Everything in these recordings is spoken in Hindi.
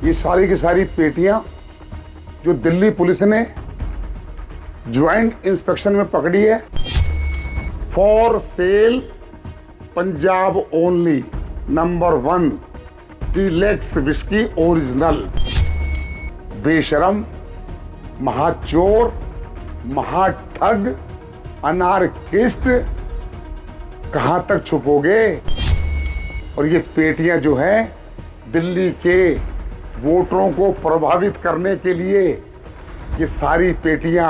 ये सारी की सारी पेटियां जो दिल्ली पुलिस ने ज्वाइंट इंस्पेक्शन में पकड़ी है, for sale Punjab only number 1 deluxe whisky original. बेशरम, महाचोर, महाठग, अनारकिस्ट, कहां तक छुपोगे? और ये पेटियां जो हैं दिल्ली के वोटरों को प्रभावित करने के लिए, ये सारी पेटियां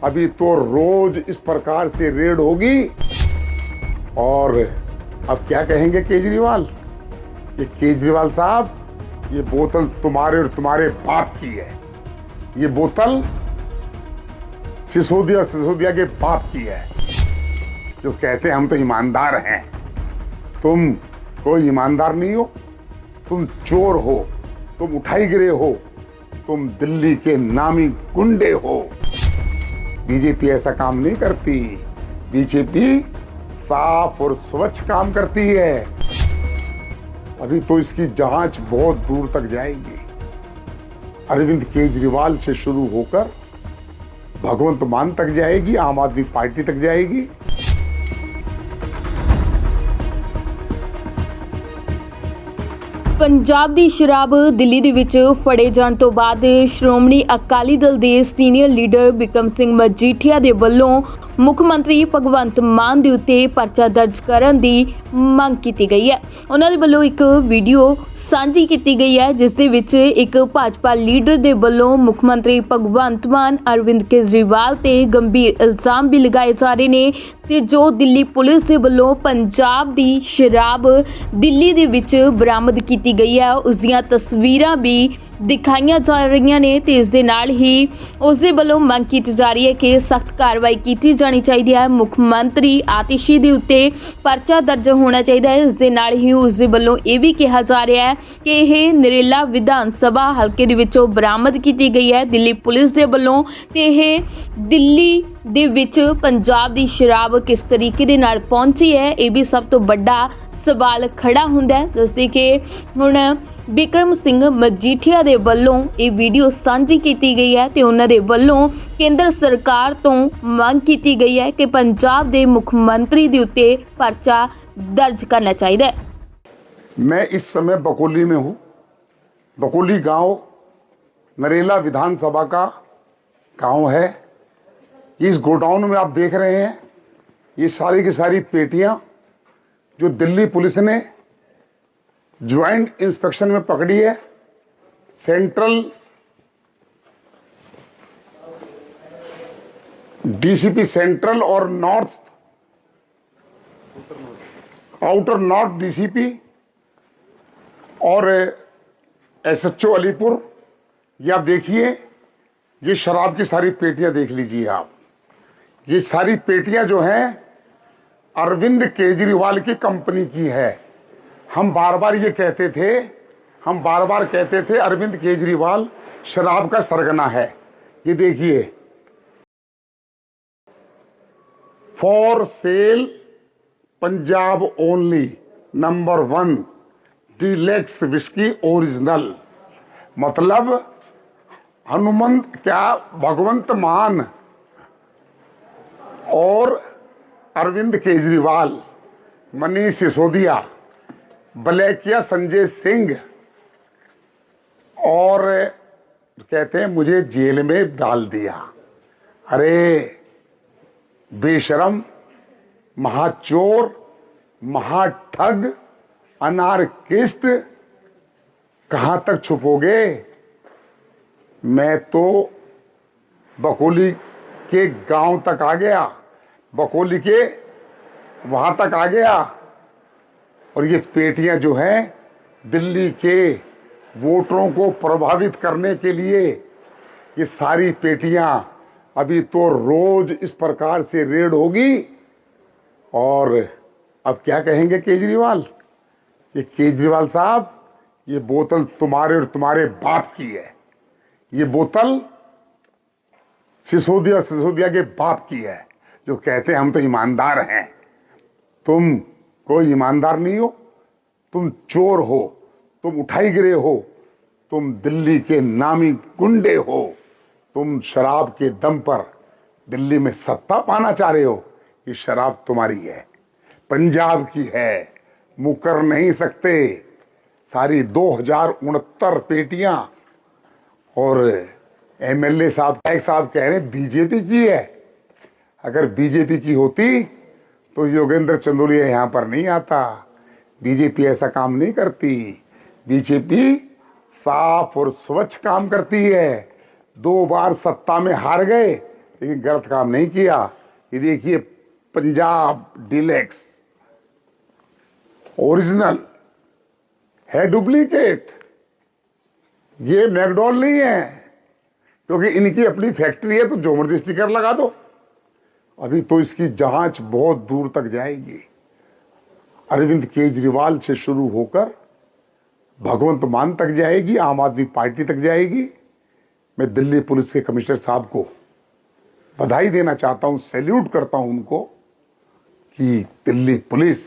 अभी तो रोज इस प्रकार से रेड होगी। और अब क्या कहेंगे केजरीवाल? ये केजरीवाल साहब, ये बोतल तुम्हारे और तुम्हारे बाप की है। ये बोतल सिसोदिया के बाप की है, जो कहते हैं हम तो ईमानदार हैं। तुम कोई ईमानदार नहीं हो, तुम चोर हो, तुम उठाई गिरे हो, तुम दिल्ली के नामी गुंडे हो। बीजेपी ऐसा काम नहीं करती। बीजेपी साफ और स्वच्छ काम करती है। अभी तो इसकी जांच बहुत दूर तक जाएगी। अरविंद केजरीवाल से शुरू होकर भगवंत मान तक जाएगी, आम आदमी पार्टी तक जाएगी। ਪੰਜਾਬ ਦੀ ਸ਼ਰਾਬ ਦਿੱਲੀ ਦੇ ਵਿੱਚ ਫੜੇ ਜਾਣ ਤੋਂ ਬਾਅਦ ਸ਼੍ਰੋਮਣੀ ਅਕਾਲੀ ਦਲ ਦੇ ਸੀਨੀਅਰ ਲੀਡਰ ਬਿਕਰਮ ਸਿੰਘ ਮਜੀਠੀਆ ਦੇ ਵੱਲੋਂ ਮੁੱਖ ਮੰਤਰੀ ਭਗਵੰਤ ਮਾਨ ਦੇ ਉੱਤੇ ਪਰਚਾ ਦਰਜ ਕਰਨ ਦੀ ਮੰਗ ਕੀਤੀ ਗਈ ਹੈ। ਉਹਨਾਂ ਦੇ ਵੱਲੋਂ ਇੱਕ ਵੀਡੀਓ ਸਾਂਝੀ ਕੀਤੀ ਗਈ ਹੈ, ਜਿਸ ਦੇ ਵਿੱਚ ਇੱਕ ਭਾਜਪਾ ਲੀਡਰ ਦੇ ਵੱਲੋਂ ਮੁੱਖ ਮੰਤਰੀ ਭਗਵੰਤ ਮਾਨ ਅਰਵਿੰਦ ਕੇਜਰੀਵਾਲ ਤੇ ਗੰਭੀਰ ਇਲਜ਼ਾਮ ਵੀ ਲਗਾਏ ਜਾ ਰਹੇ ਨੇ ਤੇ ਜੋ ਦਿੱਲੀ ਪੁਲਿਸ ਦੇ ਵੱਲੋਂ ਪੰਜਾਬ ਦੀ ਸ਼ਰਾਬ ਦਿੱਲੀ ਦੇ ਵਿੱਚ ਬਰਾਮਦ ਕੀਤੀ ਗਈ ਹੈ, ਉਸ ਦੀਆਂ ਤਸਵੀਰਾਂ ਵੀ ਦਿਖਾਈਆਂ ਜਾ ਰਹੀਆਂ ਨੇ ਤੇ ਇਸ ਦੇ ਨਾਲ ਹੀ ਉਸ ਦੇ ਵੱਲੋਂ ਮੰਗ ਕੀਤੀ ਜਾ ਰਹੀ ਹੈ ਕਿ ਸਖਤ ਕਾਰਵਾਈ ਕੀਤੀ ਜਾਣੀ ਚਾਹੀਦੀ ਹੈ। ਮੁੱਖ ਮੰਤਰੀ ਆਤਿਸ਼ੀ ਦੇ ਉੱਤੇ ਪਰਚਾ ਦਰਜ ਹੋਣਾ ਚਾਹੀਦਾ ਹੈ। ਇਸ ਦੇ ਨਾਲ ਹੀ ਉਸ ਦੇ ਵੱਲੋਂ ਇਹ ਵੀ ਕਿਹਾ ਜਾ ਰਿਹਾ ਹੈ ਕਿ ਇਹ ਨਰੇਲਾ ਵਿਧਾਨ ਸਭਾ ਹਲਕੇ ਦੇ ਵਿੱਚੋਂ ਬਰਾਮਦ ਕੀਤੀ ਗਈ ਹੈ ਦਿੱਲੀ ਪੁਲਿਸ ਦੇ ਵੱਲੋਂ ਤੇ ਇਹ ਦਿੱਲੀ ਦੇ ਵਿੱਚ ਪੰਜਾਬ ਦੀ ਸ਼ਰਾਬ ਕਿਸ ਤਰੀਕੇ ਦੇ ਨਾਲ ਪਹੁੰਚੀ ਹੈ, ਇਹ ਵੀ ਸਭ ਤੋਂ ਵੱਡਾ ਸਵਾਲ ਖੜਾ ਹੁੰਦਾ ਹੈ। ਦੱਸਦੇ ਕਿ ਹੁਣ ਬਿਕਰਮ ਸਿੰਘ ਮਜੀਠੀਆ ਦੇ ਵੱਲੋਂ ਇਹ ਵੀਡੀਓ ਸਾਂਝੀ ਕੀਤੀ ਗਈ ਹੈ ਤੇ ਉਹਨਾਂ ਦੇ ਵੱਲੋਂ ਕੇਂਦਰ ਸਰਕਾਰ ਤੋਂ ਮੰਗ ਕੀਤੀ ਗਈ ਹੈ ਕਿ ਪੰਜਾਬ ਦੇ ਮੁੱਖ ਮੰਤਰੀ ਦੇ ਉੱਤੇ ਪਰਚਾ दर्ज करना चाहिए। मैं इस समय बकोली में हूँ। बकोली गांव नरेला विधानसभा का गांव है। इस गोडाउन में आप देख रहे हैं, ये सारी की सारी पेटियां जो दिल्ली पुलिस ने ज्वाइंट इंस्पेक्शन में पकड़ी है। सेंट्रल डीसीपी सेंट्रल और नॉर्थ आउटर नॉर्थ डीसीपी और एसएचओ अलीपुर, ये आप देखिए, ये शराब की सारी पेटियां देख लीजिए आप। ये सारी पेटियां जो हैं अरविंद केजरीवाल की कंपनी की है। हम बार बार कहते थे अरविंद केजरीवाल शराब का सरगना है। ये देखिए, for sale Punjab only number 1 deluxe whisky original. मतलब भगवंत मान और अरविंद केजरीवाल, मनीष सिसोदिया, ब्लैकिया संजय सिंह और कहते हैं मुझे जेल में डाल दिया। अरे बेशरम, महाचोर, महाठग, अनारकिस्ट, कहां तक छुपोगे? मैं तो बकोली के गांव तक आ गया, बकोली के वहां तक आ गया। और ये पेटियां जो हैं दिल्ली के वोटरों को प्रभावित करने के लिए, ये सारी पेटियां अभी तो रोज इस प्रकार से रेड होगी। और अब क्या कहेंगे केजरीवाल? ये केजरीवाल साहब, ये बोतल तुम्हारे और तुम्हारे बाप की है। ये बोतल सिसोदिया के बाप की है, जो कहते हैं हम तो ईमानदार हैं। तुम कोई ईमानदार नहीं हो, तुम चोर हो, तुम उठाई गिरे हो, तुम दिल्ली के नामी गुंडे हो, तुम शराब के दम पर दिल्ली में सत्ता पाना चाह रहे हो। ये शराब तुम्हारी है, पंजाब की है, मुकर नहीं सकते। सारी 2069 पेटियां और एमएलए साहब कह रहे बीजेपी की है। अगर बीजेपी की होती तो योगेंद्र चंदोलिया यहां पर नहीं आता। बीजेपी ऐसा काम नहीं करती। बीजेपी साफ और स्वच्छ काम करती है। 2 बार सत्ता में हार गए लेकिन गलत काम नहीं किया। ये देखिए, पंजाब डीलक्स ओरिजिनल है, डुप्लीकेट। ये मैकडॉल नहीं है, क्योंकि इनकी अपनी फैक्ट्री है तो जो मर्जी स्टिकर लगा दो। अभी तो इसकी जांच बहुत दूर तक जाएगी। अरविंद केजरीवाल से शुरू होकर भगवंत मान तक जाएगी, आम आदमी पार्टी तक जाएगी। मैं दिल्ली पुलिस के कमिश्नर साहब को बधाई देना चाहता हूं, सैल्यूट करता हूं उनको कि दिल्ली पुलिस,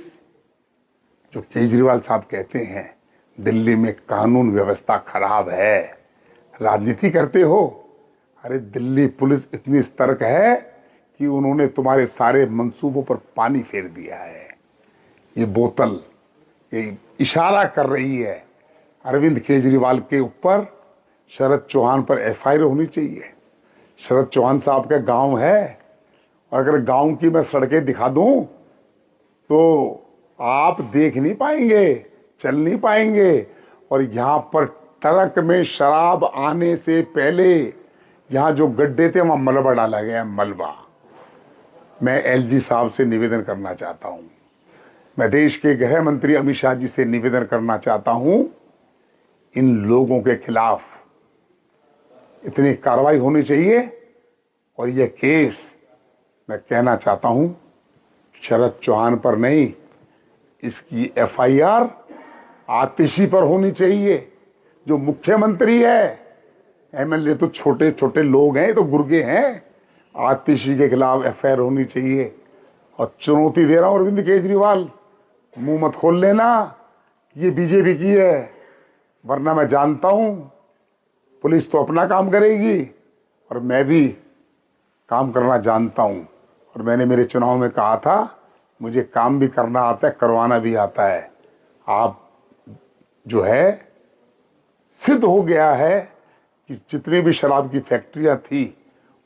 जो केजरीवाल साहब कहते हैं दिल्ली में कानून व्यवस्था खराब है, राजनीति करते हो। अरे दिल्ली पुलिस इतनी सतर्क है कि उन्होंने तुम्हारे सारे मंसूबों पर पानी फेर दिया है। ये बोतल ये इशारा कर रही है। अरविंद केजरीवाल के ऊपर शरद चौहान पर एफआईआर होनी चाहिए। शरद चौहान साहब का गांव है, और अगर गांव की मैं सड़कें दिखा दूं तो आप देख नहीं पाएंगे, चल नहीं पाएंगे। और यहां पर ट्रक में शराब आने से पहले यहां जो गड्ढे थे वहां मलबा डाला गया, मलबा। मैं एलजी साहब से निवेदन करना चाहता हूं, मैं देश के गृह मंत्री अमित शाह जी से निवेदन करना चाहता हूं, इन लोगों के खिलाफ इतनी कार्रवाई होनी चाहिए। और यह केस मैं कहना चाहता हूं शरद चौहान पर नहीं, इसकी एफआईआर आतिशी पर होनी चाहिए। जो मुख्यमंत्री है, एमएलए तो छोटे छोटे लोग हैं, तो गुर्गे हैं। आतिशी के खिलाफ एफआईआर होनी चाहिए। और चुनौती दे रहा हूं अरविंद केजरीवाल, मुंह मत खोल लेना, ये बीजेपी की है। वरना मैं जानता हूं पुलिस तो अपना काम करेगी और मैं भी काम करना जानता हूं। और मैंने मेरे चुनाव में कहा था मुझे काम भी करना आता है, करवाना भी आता है। आप जो है सिद्ध हो गया है कि जितने भी शराब की फैक्ट्रियां थी,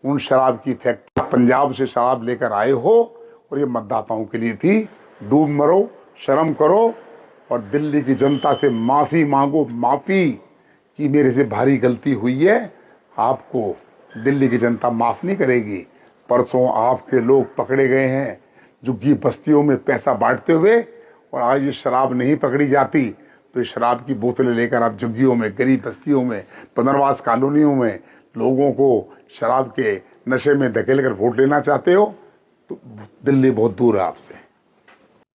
उन शराब की फैक्ट्री पंजाब से शराब लेकर आए हो और ये मतदाताओं के लिए थी। डूब मरो, शर्म करो और दिल्ली की जनता से माफी मांगो, माफी कि मेरे से भारी गलती हुई है। आपको दिल्ली की जनता माफ नहीं करेगी। परसों आपके लोग पकड़े गए हैं झुग्गी बस्तियों में पैसा बांटते हुए, और आज ये शराब नहीं पकड़ी जाती तो इस शराब की बोतलें लेकर आप झुग्गियों में, गरीब बस्तियों में, पुनर्वास कॉलोनियों में लोगों को शराब के नशे में धकेल कर वोट लेना चाहते हो, तो दिल्ली बहुत दूर है आपसे।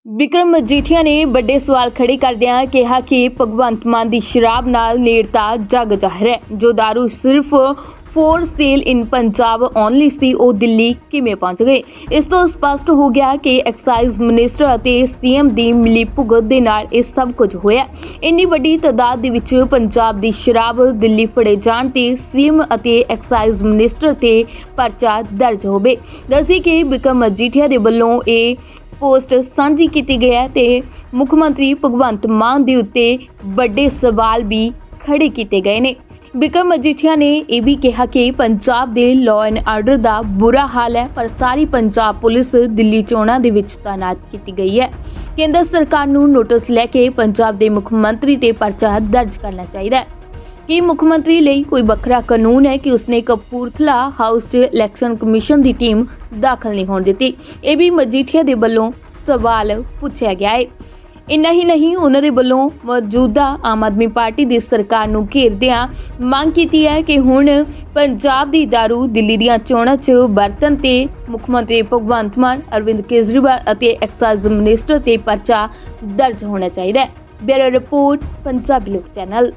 ਵਿਕਰਮ ਮਜੀਠੀਆ ਨੇ ਵੱਡੇ ਸਵਾਲ ਖੜੇ ਕਰਦਿਆਂ ਕਿਹਾ ਕਿ ਭਗਵੰਤ ਮਾਨ ਦੀ ਸ਼ਰਾਬ ਨਾਲ ਨੇੜਤਾ ਜਗ ਜ਼ਾਹਿਰ ਹੈ। ਜੋ दारू ਸਿਰਫ for sale in Punjab only ਸੀ, ਉਹ ਦਿੱਲੀ ਕਿਵੇਂ ਪਹੁੰਚ ਗਏ। ਇਸ ਤੋਂ ਸਪਸ਼ਟ ਹੋ ਗਿਆ ਕਿ ਐਕਸਾਈਜ਼ ਮਿਨਿਸਟਰ ਅਤੇ ਸੀਐਮ ਦੀ ਮਿਲੀਭੁਗਤ ਦੇ ਨਾਲ ਇਹ ਸਭ ਕੁਝ ਹੋਇਆ। ਇੰਨੀ ਵੱਡੀ ਤਾਦਾਦ ਦੇ ਵਿੱਚ ਪੰਜਾਬ ਦੀ ਸ਼ਰਾਬ ਦਿੱਲੀ ਫੜੇ ਜਾਣ ਤੇ ਸੀਐਮ ਅਤੇ ਐਕਸਾਈਜ਼ ਮਿਨਿਸਟਰ ਤੇ ਪਰਚਾ ਦਰਜ ਹੋਵੇ। ਦੱਸੀ ਕਿ ਵਿਕਰਮ ਮਜੀਠੀਆ ਦੇ ਵੱਲੋਂ ਇਹ पोस्ट साझी की गई है ते मुख मंत्री भगवंत मान दे उत्ते बड़े सवाल भी खड़े किए गए ने। विक्रम मजीठिया ने यह भी कहा कि पंजाब दे लॉ एंड आर्डर दा बुरा हाल है, पर सारी पंजाब पुलिस दिल्ली चोणां दे विच तैनात की गई है। केंद्र सरकार नूं नोटिस लैके पंजाब दे मुख मंत्री ते परचा दर्ज करना चाहिए। कि मुख मंत्री ਲਈ कोई ਵੱਖਰਾ कानून है कि उसने कपूरथला हाउस च इलैक्शन कमीशन की टीम दाखिल नहीं होने दी। ये भी मजीठिया के वलों सवाल पूछा गया है। इन्ना ही नहीं, उन्होंने वलों मौजूदा आम आदमी पार्टी की सरकार नूं घेरदिआं मांग की है कि हुण पंजाब की दारू दिल्ली दीआं चोणां च वरतन ते मुख मंत्री भगवंत मान, अरविंद केजरीवाल अते एक्साइज मिनिस्टर ते परचा दर्ज होना चाहिए। ब्यूरो रिपोर्ट, पंजाबी लोक चैनल।